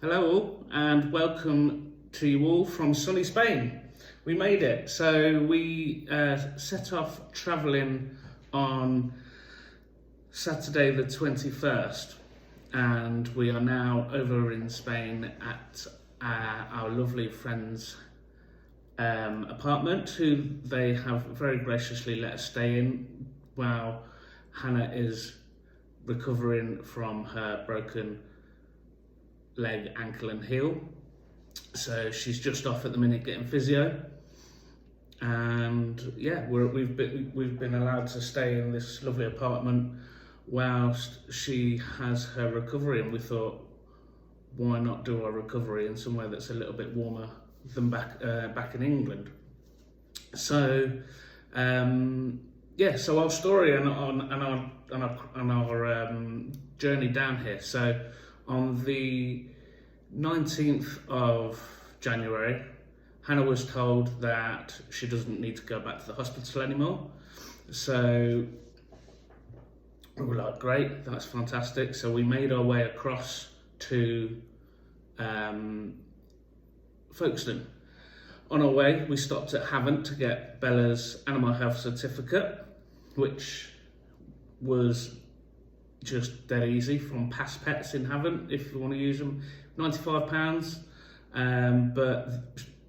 Hello all and welcome to you all from sunny Spain. We made it. So we set off travelling on Saturday the 21st and we are now over in Spain at our lovely friend's apartment, who they have very graciously let us stay in while Hannah is recovering from her broken leg, ankle and heel. So she's just off at the minute getting physio, and yeah, we've been allowed to stay in this lovely apartment whilst she has her recovery, and we thought, why not do our recovery in somewhere that's a little bit warmer than back in England. So so our story and our journey down here. So on the 19th of January, Hannah was told that she doesn't need to go back to the hospital anymore. So we were like, great, that's fantastic. So we made our way across to Folkestone. On our way, we stopped at Havant to get Bella's animal health certificate, which was just dead easy from Past Pets in Havant if you want to use them. £95, but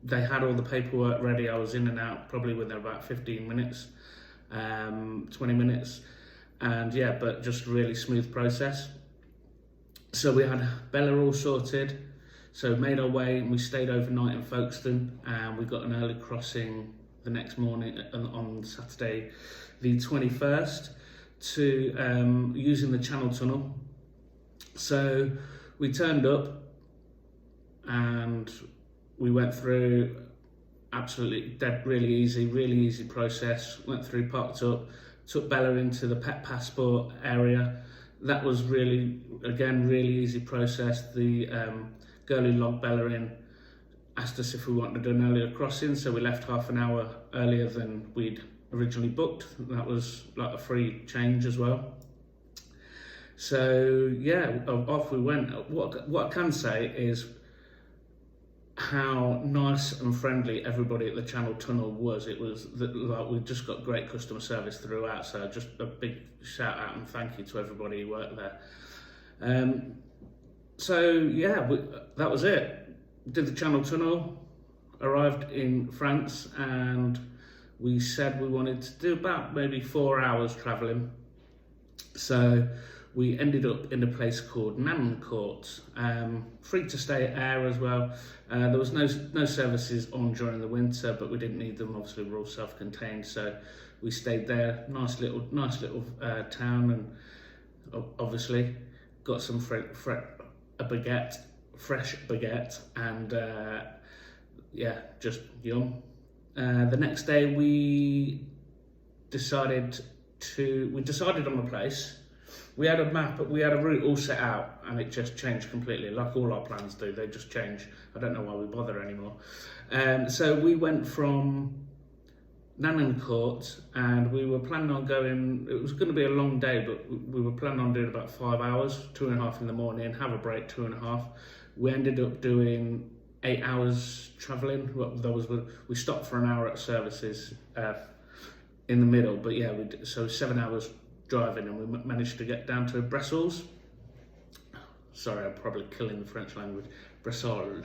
they had all the paperwork ready. I was in and out probably within about 15 minutes, 20 minutes, and yeah, but just really smooth process. So we had Bella all sorted, so made our way and we stayed overnight in Folkestone, and we got an early crossing the next morning on Saturday the 21st to using the Channel Tunnel. So we turned up and we went through absolutely really easy process. Went through, parked up, took Bella into the pet passport area. That was really easy process. The girl who logged Bella in asked us if we wanted to do an earlier crossing, so we left half an hour earlier than we'd originally booked. That was like a free change as well. So yeah, off we went. What I can say is how nice and friendly everybody at the Channel Tunnel was. It was like we just got great customer service throughout. So just a big shout out and thank you to everybody who worked there. So yeah, that was it. Did the Channel Tunnel, arrived in France, and we said we wanted to do about maybe 4 hours travelling. So we ended up in a place called Nancourt, free to stay air as well. There was no services on during the winter, but we didn't need them. Obviously, we're all self-contained, so we stayed there. Nice little town, and obviously got some fresh baguette, and just yum. The next day we decided on a place. We had a map, we had a route all set out, and it just changed completely, like all our plans do. They just change. I don't know why we bother anymore. So we went from Nancourt, and we were planning on going. It was going to be a long day, but we were planning on doing about 5 hours, 2.5 in the morning, have a break, 2.5. We ended up doing 8 hours travelling. We stopped for an hour at services in the middle, but yeah, so 7 hours driving, and we managed to get down to Brussels. Sorry, I'm probably killing the French language. Brussels.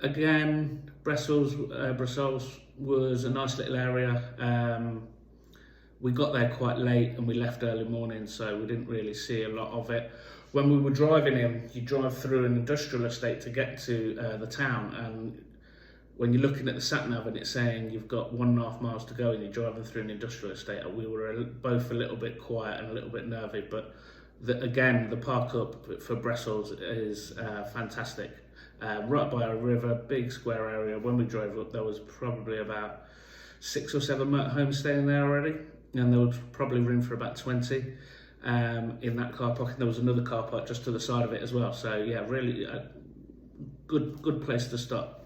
Again, Brussels was a nice little area. We got there quite late and we left early morning, so we didn't really see a lot of it. When we were driving in, you drive through an industrial estate to get to the town, and when you're looking at the sat-nav and it's saying you've got 1.5 miles to go and you're driving through an industrial estate, we were both a little bit quiet and a little bit nervy, but the park up for Brussels is fantastic. Right by a river, big square area. When we drove up, there was probably about 6 or 7 motorhomes staying there already, and there was probably room for about 20 in that car park, and there was another car park just to the side of it as well. So yeah, really good place to stop.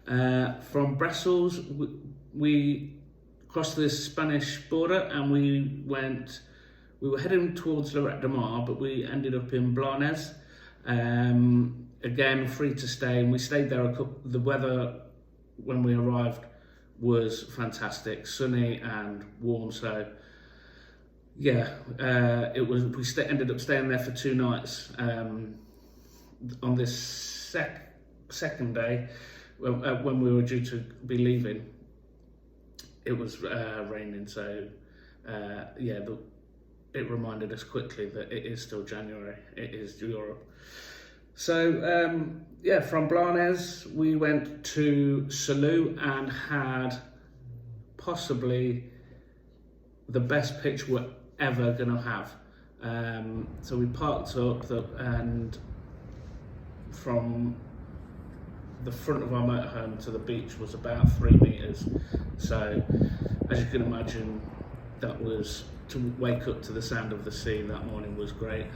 From Brussels, we crossed the Spanish border, and we we were heading towards Lloret de Mar, but we ended up in Blanes. Again, free to stay, and we stayed there the weather when we arrived was fantastic, sunny and warm. So yeah, it was. We ended up staying there for 2 nights. On this second day, when we were due to be leaving, it was raining. So yeah, it reminded us quickly that it is still January. It is Europe. So yeah, from Blanes we went to Salou and had possibly the best pitch we're ever going to have. So we parked up and from the front of our motorhome to the beach was about 3 meters. So as you can imagine, that was, to wake up to the sound of the sea that morning was great.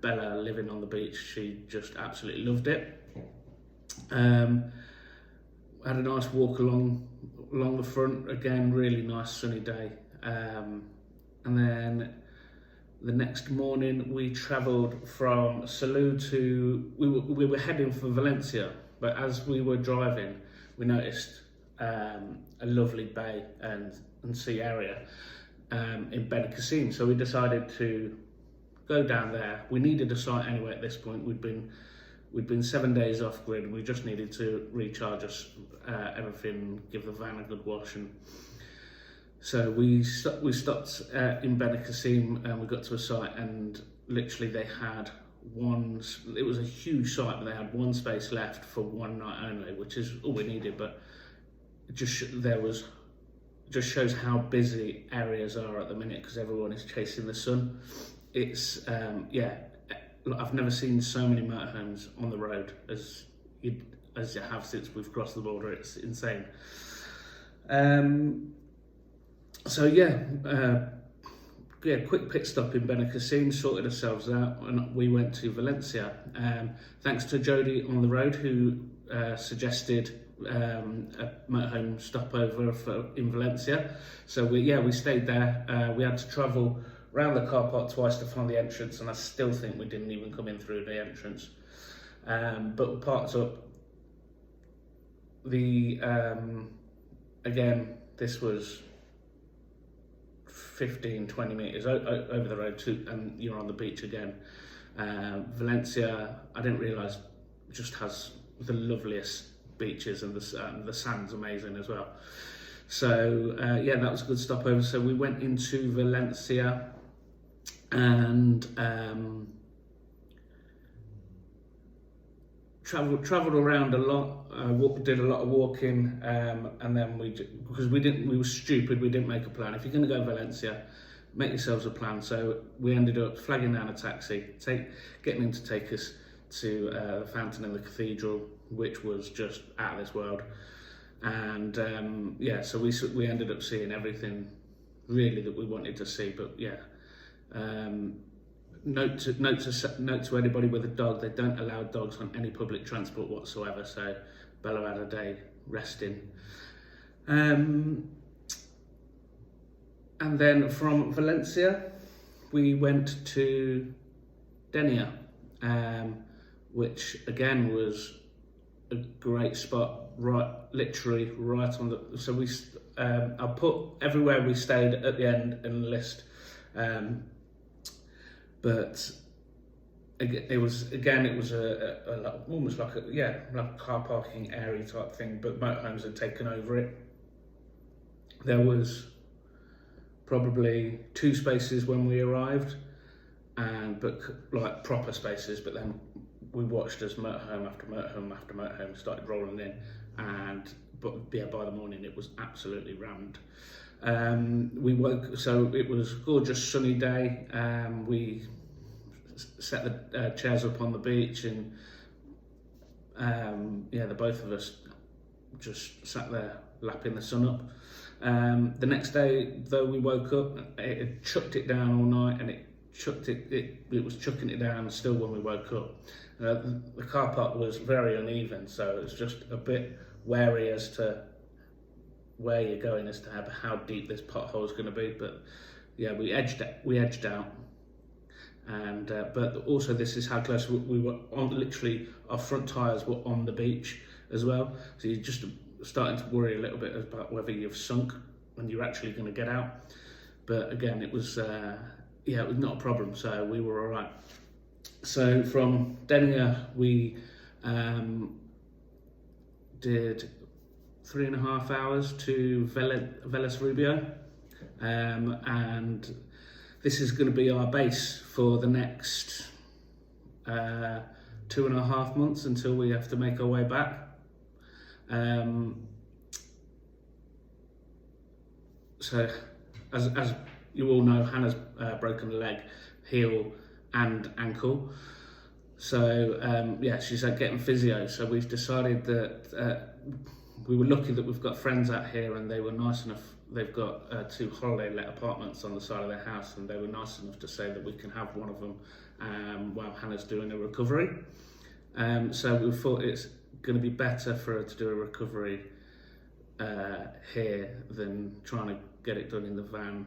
Bella, living on the beach, she just absolutely loved it. Had a nice walk along the front, again, really nice sunny day. And then the next morning we travelled from Salou to, we were heading for Valencia, but as we were driving, we noticed a lovely bay and sea area in Benicassim. So we decided to go down there. We needed a site anyway at this point. We'd been 7 days off grid. We just needed to recharge us, everything, give the van a good wash. And so we stopped in Benicassim, and we got to a site, and literally they had it was a huge site, but they had 1 space left for 1 night only, which is all we needed. But just shows how busy areas are at the minute, because everyone is chasing the sun. It's yeah, I've never seen so many motorhomes on the road as you have since we've crossed the border. It's insane. So yeah, quick pit stop in Benicassim, sorted ourselves out, and we went to Valencia. Thanks to Jodie on the road, who suggested a motorhome stopover in Valencia. So we stayed there. We had to travel around the car park twice to find the entrance, and I still think we didn't even come in through the entrance. But we parked up. Again, this was 15-20 meters over the road and you're on the beach again. Valencia, I didn't realise, just has the loveliest beaches, and the sand's amazing as well. So yeah, that was a good stopover. So we went into Valencia and travelled around a lot. Did a lot of walking, and then because we were stupid, we didn't make a plan. If you're going to go to Valencia, make yourselves a plan. So we ended up flagging down a taxi, getting him to take us to the fountain in the cathedral, which was just out of this world. And yeah, so we ended up seeing everything really that we wanted to see. But yeah, note to anybody with a dog: they don't allow dogs on any public transport whatsoever. So Bella had a day resting. And then from Valencia we went to Denia, which again was a great spot, literally right on the. So I'll put everywhere we stayed at the end in the list, but it was almost like a car parking area type thing, but motorhomes had taken over it. There was probably 2 spaces when we arrived, but like proper spaces. But then we watched as motorhome after motorhome after motorhome started rolling in, but by the morning it was absolutely rammed. So it was a gorgeous sunny day. We set the chairs up on the beach, and the both of us just sat there lapping the sun up. The next day, though, we woke up, it had chucked it down all night, and it was chucking it down still when we woke up. The car park was very uneven, so it was just a bit wary as to where you're going, as to how deep this pothole is going to be. But yeah, we edged out. And but also this is how close we were on. Literally, our front tyres were on the beach as well. So you're just starting to worry a little bit about whether you've sunk and you're actually going to get out. But again, it was it was not a problem. So we were all right. So from Denninger, we did 3.5 hours to Veles Rubio, and this is going to be our base for the next 2.5 months until we have to make our way back. So as you all know, Hannah's broken a leg, heel and ankle. So yeah, she's getting physio. So we've decided that we were lucky that we've got friends out here, and they were nice enough. They've got 2 holiday let apartments on the side of their house, and they were nice enough to say that we can have one of them while Hannah's doing a recovery. So we thought it's going to be better for her to do a recovery here than trying to get it done in the van.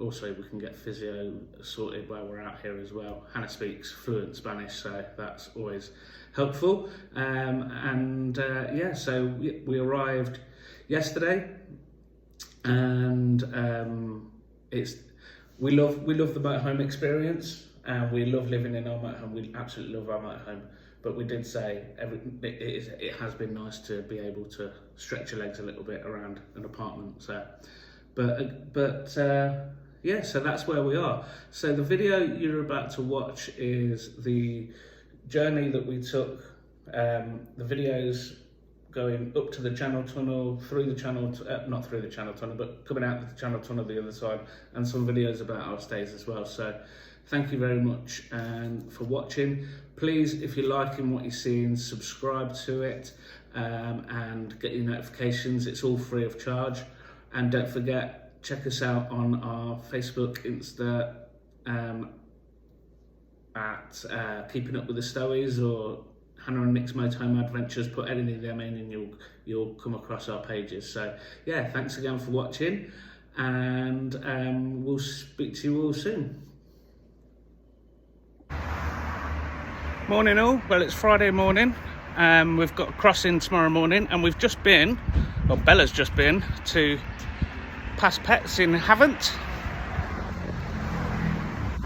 Also, we can get physio sorted while we're out here as well. Hannah speaks fluent Spanish, so that's always helpful. Yeah, so we arrived yesterday, and we love the motorhome experience, and we love living in our motorhome. We absolutely love our motorhome. But we did say it has been nice to be able to stretch your legs a little bit around an apartment. So, yeah, so that's where we are. So the video you're about to watch is the journey that we took. The videos going up to the Channel Tunnel, through the Channel, not through the Channel Tunnel, but coming out of the Channel Tunnel the other side, and some videos about our stays as well. So thank you very much for watching. Please, if you're liking what you're seeing, subscribe to it and get your notifications. It's all free of charge. And don't forget, check us out on our Facebook, Insta, at Keeping Up with the Stowies, or Hannah and Nick's Motorhome Adventures. Put any of them in and you'll come across our pages. So yeah, thanks again for watching, and we'll speak to you all soon. Morning all. Well, it's Friday morning. We've got a crossing tomorrow morning, and we've just been, well, Bella's just been to Past Pets in Havant,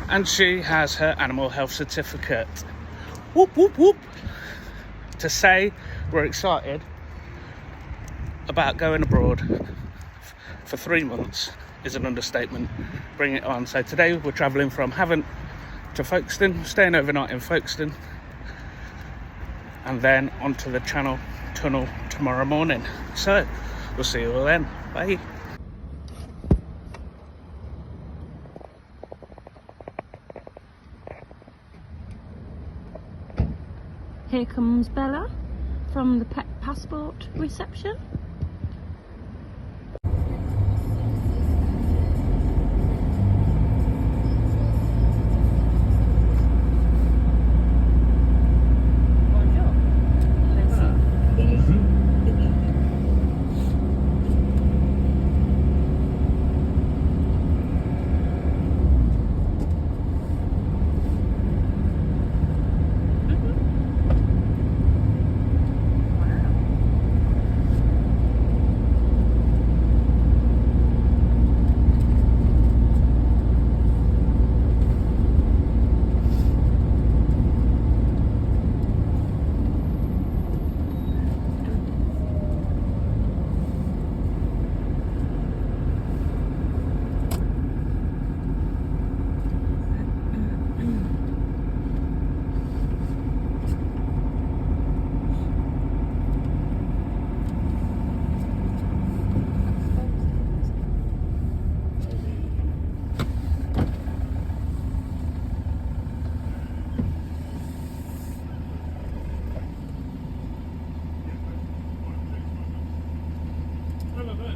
and she has her animal health certificate. Whoop whoop whoop. To say we're excited about going abroad for 3 months is an understatement. Bring it on. So today we're travelling from Havant to Folkestone, staying overnight in Folkestone, and then onto the Channel Tunnel tomorrow morning. So we'll see you all then. Bye. Here comes Bella from the pet passport reception.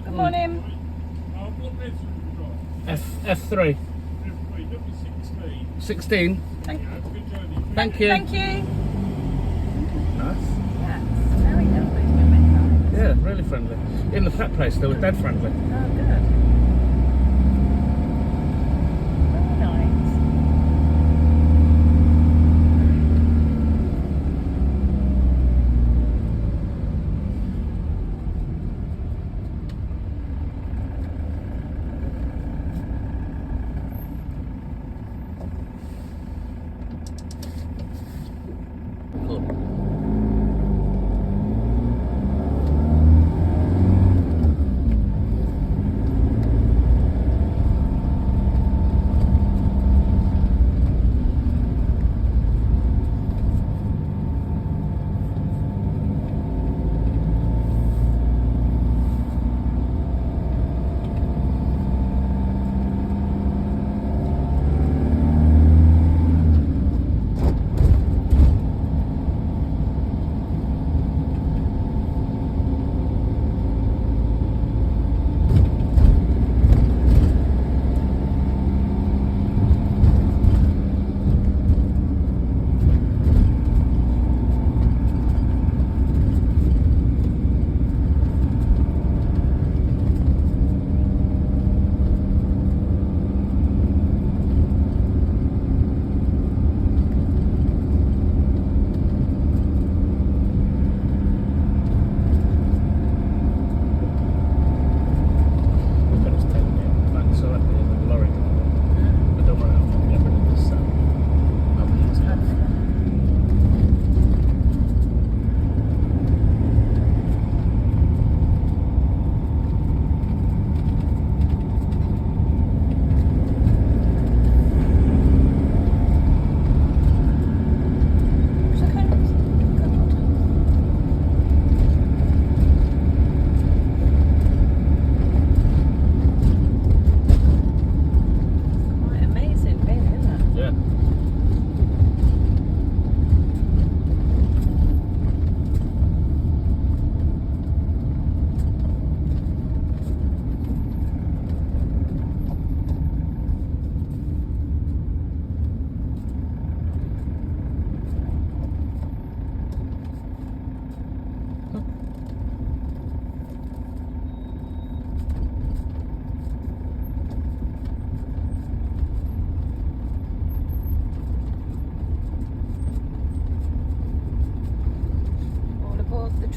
Good morning. F3. 16. Thank you. Thank you. Thank you. Nice. Yes, very lovely. Yeah, really friendly. In the pet place, they were dead friendly. Oh, good.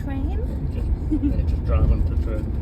train. Just drive onto the train.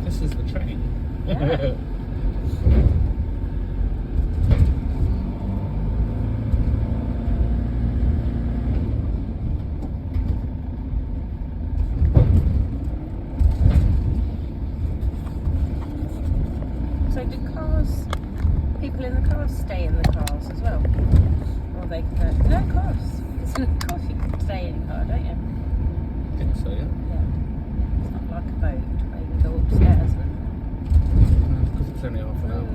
This is the train. Yeah. So do people in the cars stay in the cars as well? Or they can, no, of course you can stay in the car, don't you? I think so, yeah. Yeah. It's not like a boat where you can go upstairs and... Because it's only half an hour.